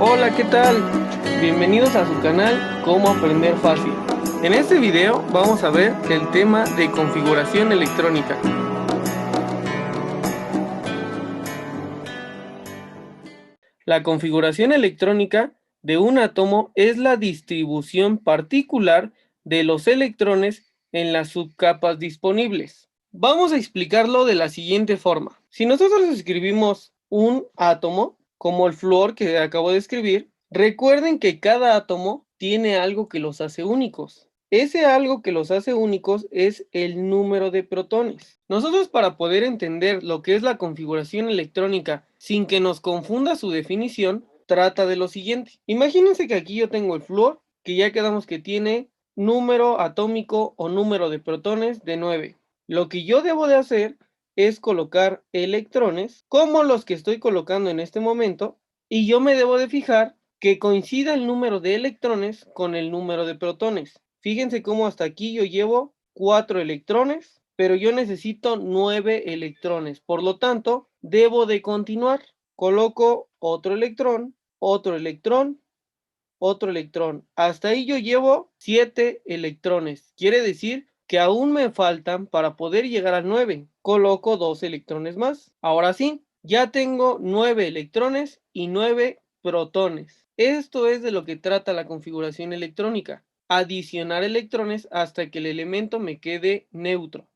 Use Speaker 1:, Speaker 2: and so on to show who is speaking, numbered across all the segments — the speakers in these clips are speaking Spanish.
Speaker 1: Hola, ¿qué tal? Bienvenidos a su canal Cómo Aprender Fácil. En este video vamos a ver el tema de configuración electrónica. La configuración electrónica de un átomo es la distribución particular de los electrones en las subcapas disponibles. Vamos a explicarlo de la siguiente forma. Si nosotros escribimos un átomo, como el flúor que acabo de escribir, recuerden que cada átomo tiene algo que los hace únicos. Ese algo que los hace únicos es el número de protones. Nosotros, para poder entender lo que es la configuración electrónica sin que nos confunda su definición, trata de lo siguiente. Imagínense que aquí yo tengo el flúor, que ya quedamos que tiene número atómico o número de protones de 9. Lo que yo debo de hacer es colocar electrones como los que estoy colocando en este momento, y yo me debo de fijar que coincida el número de electrones con el número de protones. Fíjense cómo hasta aquí yo llevo 4 electrones, pero yo necesito 9 electrones. Por lo tanto, debo de continuar. Coloco otro electrón, otro electrón, otro electrón. Hasta ahí yo llevo 7 electrones. Quiere decir que aún me faltan para poder llegar a 9. Coloco 2 electrones más. Ahora sí, ya tengo 9 electrones y 9 protones. Esto es de lo que trata la configuración electrónica: adicionar electrones hasta que el elemento me quede neutro.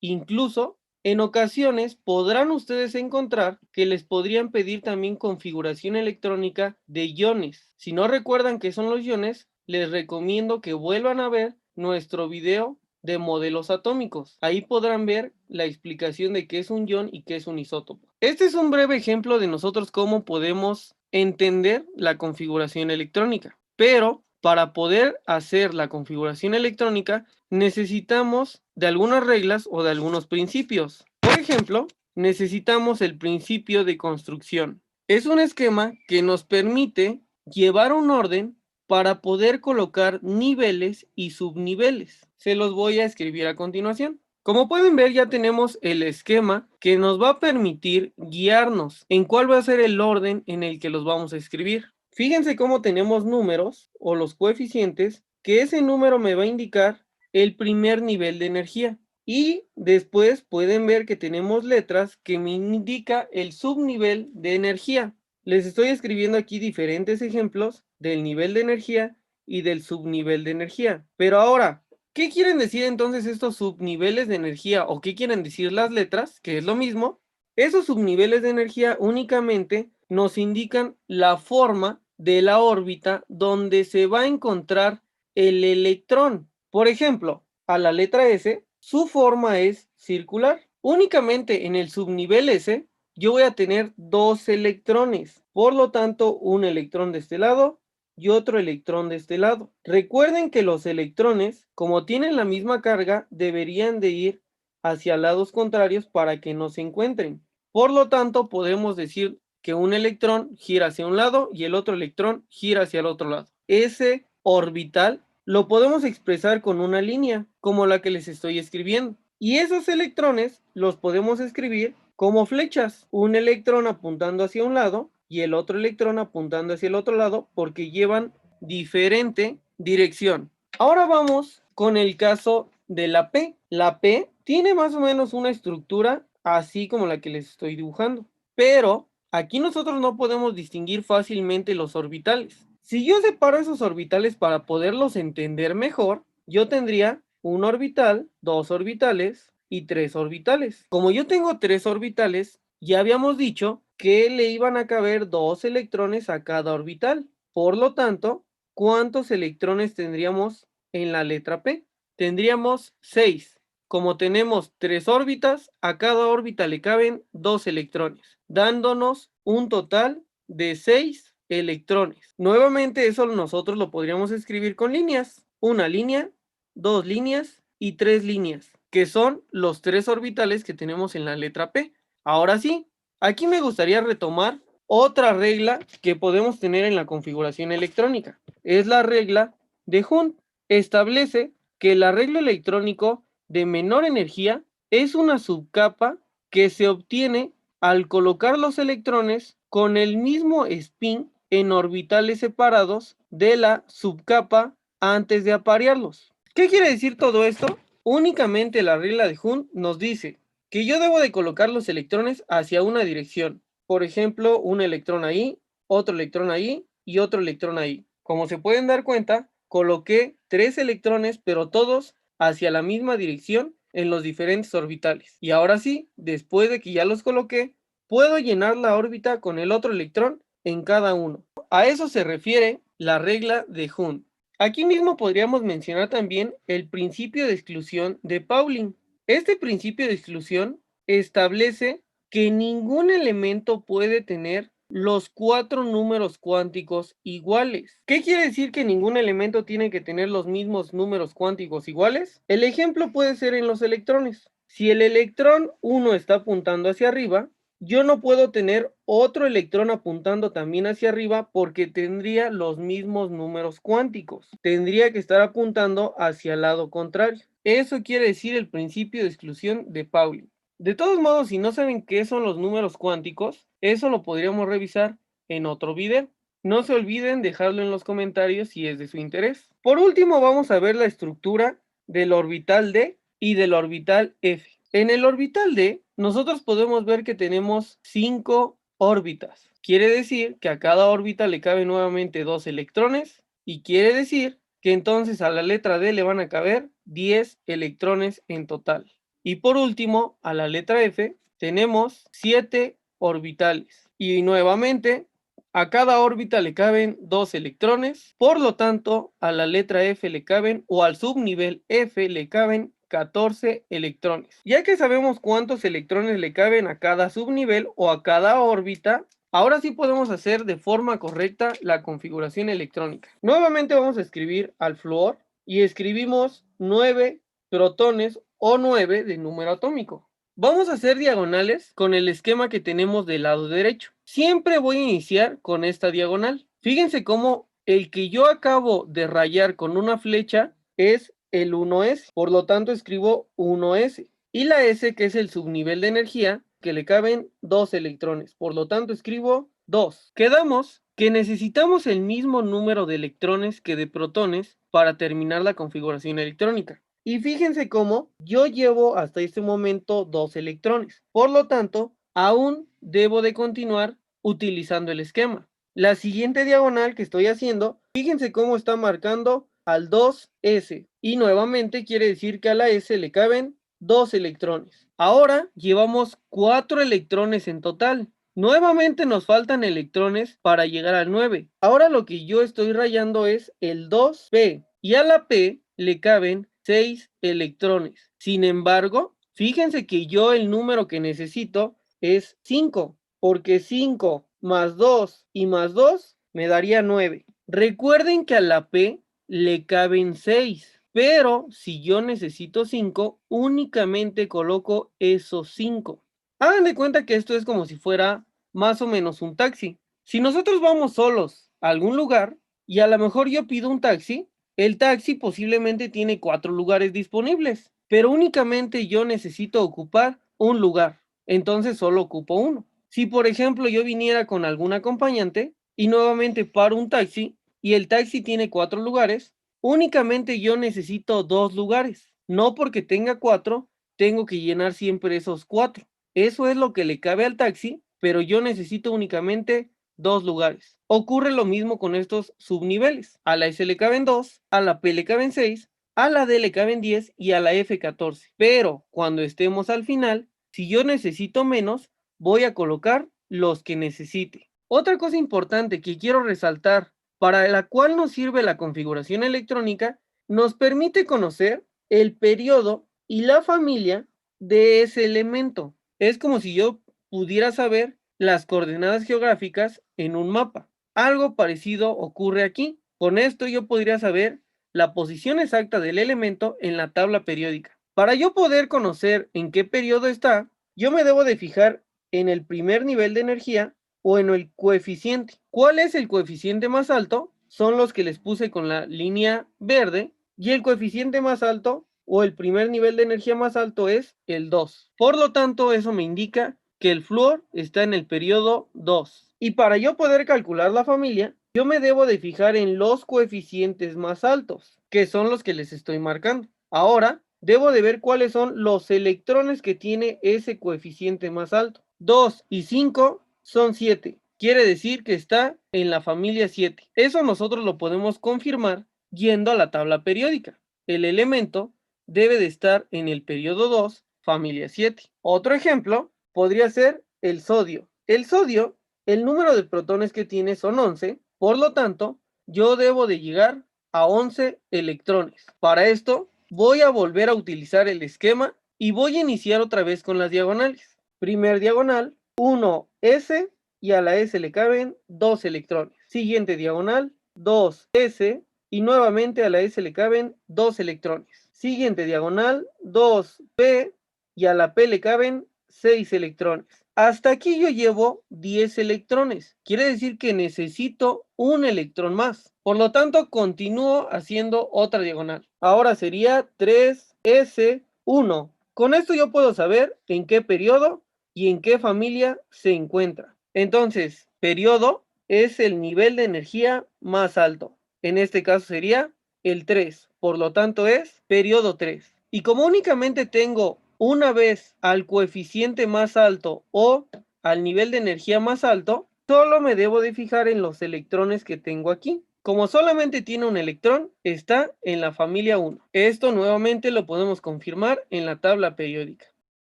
Speaker 1: Incluso, en ocasiones podrán ustedes encontrar que les podrían pedir también configuración electrónica de iones. Si no recuerdan qué son los iones, les recomiendo que vuelvan a ver nuestro video de modelos atómicos. Ahí podrán ver la explicación de qué es un ion y qué es un isótopo. Este es un breve ejemplo de nosotros cómo podemos entender la configuración electrónica. Pero para poder hacer la configuración electrónica necesitamos de algunas reglas o de algunos principios. Por ejemplo, necesitamos el principio de construcción. Es un esquema que nos permite llevar un orden para poder colocar niveles y subniveles. Se los voy a escribir a continuación. Como pueden ver, ya tenemos el esquema que nos va a permitir guiarnos en cuál va a ser el orden en el que los vamos a escribir. Fíjense cómo tenemos números o los coeficientes, que ese número me va a indicar el primer nivel de energía. Y después pueden ver que tenemos letras que me indica el subnivel de energía. Les estoy escribiendo aquí diferentes ejemplos del nivel de energía y del subnivel de energía. Pero ahora, ¿qué quieren decir entonces estos subniveles de energía o qué quieren decir las letras? Que es lo mismo. Esos subniveles de energía únicamente nos indican la forma de la órbita donde se va a encontrar el electrón. Por ejemplo, a la letra S, su forma es circular. Únicamente en el subnivel S yo voy a tener 2 electrones. Por lo tanto, un electrón de este lado y otro electrón de este lado. Recuerden que los electrones, como tienen la misma carga, deberían de ir hacia lados contrarios para que no se encuentren. Por lo tanto, podemos decir que un electrón gira hacia un lado y el otro electrón gira hacia el otro lado. Ese orbital lo podemos expresar con una línea, como la que les estoy escribiendo. Y esos electrones los podemos escribir como flechas. Un electrón apuntando hacia un lado y el otro electrón apuntando hacia el otro lado, porque llevan diferente dirección. Ahora vamos con el caso de la P. La P tiene más o menos una estructura así como la que les estoy dibujando. Pero aquí nosotros no podemos distinguir fácilmente los orbitales. Si yo separo esos orbitales para poderlos entender mejor, yo tendría un orbital, 2 orbitales y 3 orbitales. Como yo tengo 3 orbitales, ya habíamos dicho que le iban a caber 2 electrones a cada orbital. Por lo tanto, ¿cuántos electrones tendríamos en la letra P? Tendríamos 6. Como tenemos 3 órbitas, a cada órbita le caben 2 electrones, dándonos un total de 6 electrones. Nuevamente eso nosotros lo podríamos escribir con líneas. Una línea, 2 líneas y 3 líneas, que son los 3 orbitales que tenemos en la letra P. Ahora sí, aquí me gustaría retomar otra regla que podemos tener en la configuración electrónica. Es la regla de Hund. Establece que el arreglo electrónico de menor energía es una subcapa que se obtiene al colocar los electrones con el mismo spin en orbitales separados de la subcapa antes de aparearlos. ¿Qué quiere decir todo esto? Únicamente la regla de Hund nos dice que yo debo de colocar los electrones hacia una dirección. Por ejemplo, un electrón ahí, otro electrón ahí y otro electrón ahí. Como se pueden dar cuenta, coloqué 3 electrones, pero todos hacia la misma dirección en los diferentes orbitales. Y ahora sí, después de que ya los coloqué, puedo llenar la órbita con el otro electrón en cada uno. A eso se refiere la regla de Hund. Aquí mismo podríamos mencionar también el principio de exclusión de Pauling. Este principio de exclusión establece que ningún elemento puede tener los 4 números cuánticos iguales. ¿Qué quiere decir que ningún elemento tiene que tener los mismos números cuánticos iguales? El ejemplo puede ser en los electrones. Si el electrón 1 está apuntando hacia arriba, yo no puedo tener otro electrón apuntando también hacia arriba porque tendría los mismos números cuánticos. Tendría que estar apuntando hacia el lado contrario. Eso quiere decir el principio de exclusión de Pauling. De todos modos, si no saben qué son los números cuánticos, eso lo podríamos revisar en otro video. No se olviden dejarlo en los comentarios si es de su interés. Por último, vamos a ver la estructura del orbital D y del orbital F. En el orbital D, nosotros podemos ver que tenemos 5 órbitas. Quiere decir que a cada órbita le caben nuevamente 2 electrones y quiere decir que entonces a la letra D le van a caber 10 electrones en total. Y por último, a la letra F tenemos 7 orbitales. Y nuevamente, a cada órbita le caben 2 electrones. Por lo tanto, a la letra F le caben, o al subnivel F le caben 14 electrones. Ya que sabemos cuántos electrones le caben a cada subnivel o a cada órbita, ahora sí podemos hacer de forma correcta la configuración electrónica. Nuevamente vamos a escribir al flúor y escribimos 9 protones o 9 de número atómico. Vamos a hacer diagonales con el esquema que tenemos del lado derecho. Siempre voy a iniciar con esta diagonal. Fíjense cómo el que yo acabo de rayar con una flecha es el 1S. Por lo tanto, escribo 1S. Y la S, que es el subnivel de energía, que le caben 2 electrones. Por lo tanto, escribo 2. Quedamos que necesitamos el mismo número de electrones que de protones para terminar la configuración electrónica. Y fíjense cómo yo llevo hasta este momento 2 electrones. Por lo tanto, aún debo de continuar utilizando el esquema. La siguiente diagonal que estoy haciendo, fíjense cómo está marcando al 2S. Y nuevamente quiere decir que a la S le caben 2 electrones. Ahora llevamos 4 electrones en total. Nuevamente nos faltan electrones para llegar al 9. Ahora lo que yo estoy rayando es el 2P. Y a la P le caben 6 electrones. Sin embargo, fíjense que yo el número que necesito es 5, porque 5 más 2 y más 2 me daría 9. Recuerden que a la P le caben 6, pero si yo necesito 5, únicamente coloco esos 5. Hagan de cuenta que esto es como si fuera más o menos un taxi. Si nosotros vamos solos a algún lugar y a lo mejor yo pido un taxi, el taxi posiblemente tiene 4 lugares disponibles, pero únicamente yo necesito ocupar un lugar, entonces solo ocupo uno. Si por ejemplo yo viniera con algún acompañante y nuevamente paro un taxi y el taxi tiene 4 lugares, únicamente yo necesito 2 lugares. No porque tenga 4, tengo que llenar siempre esos 4. Eso es lo que le cabe al taxi, pero yo necesito únicamente 2 lugares. Ocurre lo mismo con estos subniveles. A la S le caben 2, a la P le caben 6, a la D le caben 10 y a la F 14. Pero cuando estemos al final, si yo necesito menos, voy a colocar los que necesite. Otra cosa importante que quiero resaltar, para la cual nos sirve la configuración electrónica, nos permite conocer el periodo y la familia de ese elemento. Es como si yo pudiera saber las coordenadas geográficas en un mapa. Algo parecido ocurre aquí. Con esto yo podría saber la posición exacta del elemento en la tabla periódica. Para yo poder conocer en qué periodo está, yo me debo de fijar en el primer nivel de energía o en el coeficiente. ¿Cuál es el coeficiente más alto? Son los que les puse con la línea verde, y el coeficiente más alto o el primer nivel de energía más alto es el 2. Por lo tanto, eso me indica que el flúor está en el periodo 2. Y para yo poder calcular la familia, yo me debo de fijar en los coeficientes más altos, que son los que les estoy marcando. Ahora, debo de ver cuáles son los electrones que tiene ese coeficiente más alto. 2 y 5 son 7. Quiere decir que está en la familia 7. Eso nosotros lo podemos confirmar yendo a la tabla periódica. El elemento debe de estar en el periodo 2, familia 7. Otro ejemplo podría ser el sodio. El sodio, el número de protones que tiene son 11, por lo tanto, yo debo de llegar a 11 electrones. Para esto, voy a volver a utilizar el esquema y voy a iniciar otra vez con las diagonales. Primer diagonal, 1s, y a la s le caben 2 electrones. Siguiente diagonal, 2s, y nuevamente a la s le caben 2 electrones. Siguiente diagonal, 2p, y a la p le caben 6 electrones. Hasta aquí yo llevo 10 electrones. Quiere decir que necesito un electrón más. Por lo tanto, continúo haciendo otra diagonal. Ahora sería 3s1. Con esto yo puedo saber en qué periodo y en qué familia se encuentra. Entonces, periodo es el nivel de energía más alto. En este caso sería el 3. Por lo tanto, es periodo 3. Y como únicamente tengo una vez al coeficiente más alto o al nivel de energía más alto, solo me debo de fijar en los electrones que tengo aquí. Como solamente tiene un electrón, está en la familia 1. Esto nuevamente lo podemos confirmar en la tabla periódica.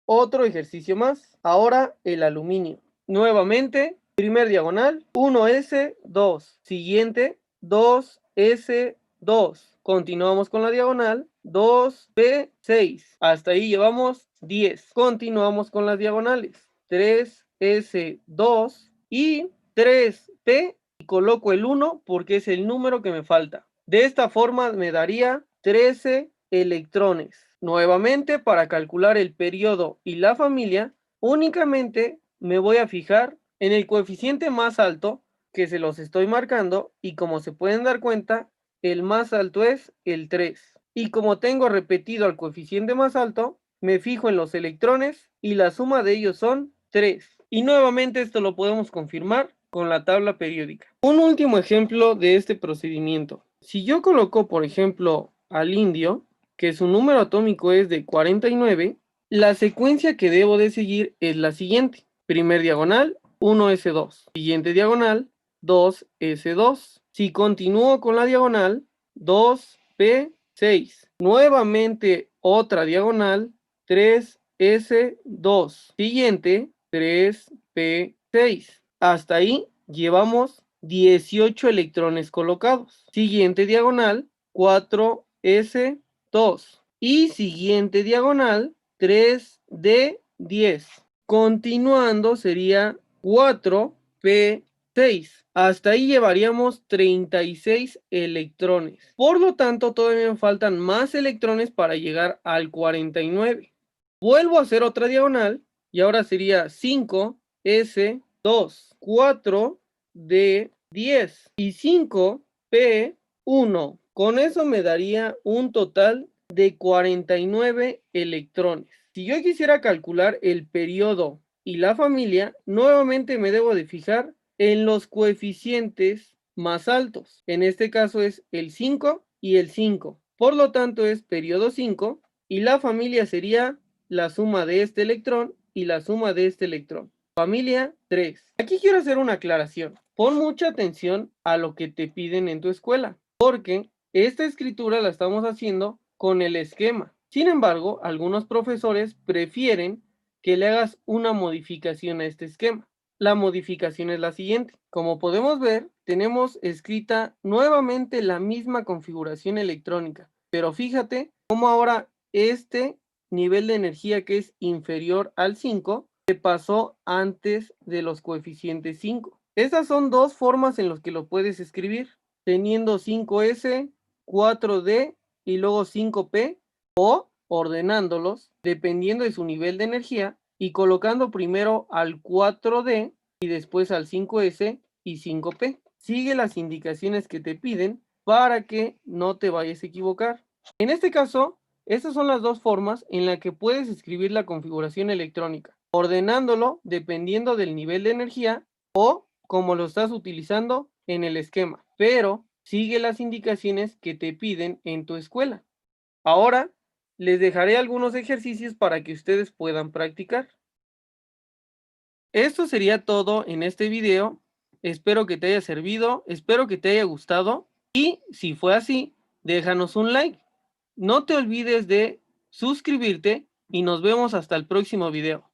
Speaker 1: Otro ejercicio más. Ahora el aluminio. Nuevamente, primer diagonal, 1s2. Siguiente, 2s2. Continuamos con la diagonal, 2p6. Hasta ahí llevamos 10. Continuamos con las diagonales, 3s2 y 3p. Y coloco el 1 porque es el número que me falta. De esta forma me daría 13 electrones. Nuevamente, para calcular el periodo y la familia, únicamente me voy a fijar en el coeficiente más alto, que se los estoy marcando, y como se pueden dar cuenta, el más alto es el 3. Y como tengo repetido al coeficiente más alto, me fijo en los electrones y la suma de ellos son 3. Y nuevamente esto lo podemos confirmar con la tabla periódica. Un último ejemplo de este procedimiento. Si yo coloco, por ejemplo, al indio, que su número atómico es de 49, la secuencia que debo de seguir es la siguiente. Primer diagonal, 1s2. Siguiente diagonal, 2s2. Si continúo con la diagonal, 2p6. Nuevamente otra diagonal, 3s2. Siguiente, 3p6. Hasta ahí llevamos 18 electrones colocados. Siguiente diagonal, 4s2. Y siguiente diagonal, 3d10. Continuando sería 4p6. Hasta ahí llevaríamos 36 electrones. Por lo tanto, todavía me faltan más electrones para llegar al 49. Vuelvo a hacer otra diagonal y ahora sería 5s2, 4d10 y 5p1. Con eso me daría un total de 49 electrones. Si yo quisiera calcular el periodo y la familia, nuevamente me debo de fijar en los coeficientes más altos. En este caso es el 5 y el 5. Por lo tanto es periodo 5 y la familia sería la suma de este electrón y la suma de este electrón. Familia 3. Aquí quiero hacer una aclaración. Pon mucha atención a lo que te piden en tu escuela, porque esta escritura la estamos haciendo con el esquema. Sin embargo, algunos profesores prefieren que le hagas una modificación a este esquema. La modificación es la siguiente. Como podemos ver, tenemos escrita nuevamente la misma configuración electrónica, pero fíjate cómo ahora este nivel de energía que es inferior al 5 se pasó antes de los coeficientes 5. Estas son dos formas en las que lo puedes escribir, teniendo 5s, 4d y luego 5p, o ordenándolos dependiendo de su nivel de energía y colocando primero al 4d y después al 5s y 5p. Sigue las indicaciones que te piden para que no te vayas a equivocar. En este caso, estas son las dos formas en las que puedes escribir la configuración electrónica. ordenándolo dependiendo del nivel de energía o como lo estás utilizando en el esquema, pero sigue las indicaciones que te piden en tu escuela. Ahora les dejaré algunos ejercicios para que ustedes puedan practicar. Esto sería todo en este video. Espero que te haya servido, espero que te haya gustado y si fue así, déjanos un like. No te olvides de suscribirte y nos vemos hasta el próximo video.